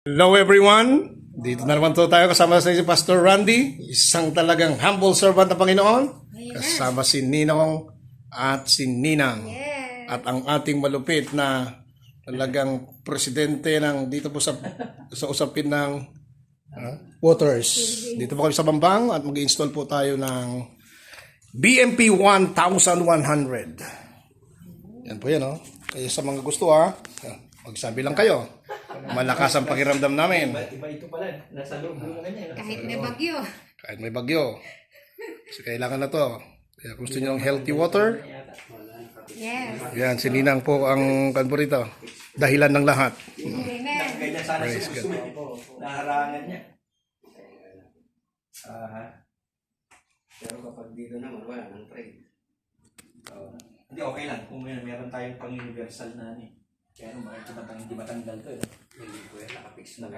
Hello everyone! Dito na naman to tayo kasama sa si Pastor Randy, isang talagang humble servant ng Panginoon. Kasama si Ninong at si Ninang. At ang ating malupit na talagang presidente ng dito po sa usapin ng waters. Dito po kami sa Bambang at mag-install po tayo ng BMP 1100. Yan po yan, oh. Kaya sa mga gusto, magsabi lang kayo. Malakas ang pakiramdam namin. Iba ito pala. Nasa loob mo ganyan. Kahit may bagyo. Kahit may bagyo. Kasi kailangan na to. Kaya kung gusto nyo ng healthy water, Yes. yan, si Ninang po ang kanburito. Dahilan ng lahat. Amen. Ganyan sana Praise siya gusto. Naharangan niya. Pero kapag dito naman, wala nang trade. Hindi, okay lang. Kung meron tayong pang-universal na ano eh. Kaya ano, hindi matanggal to eh. Hindi po yan, nakapix na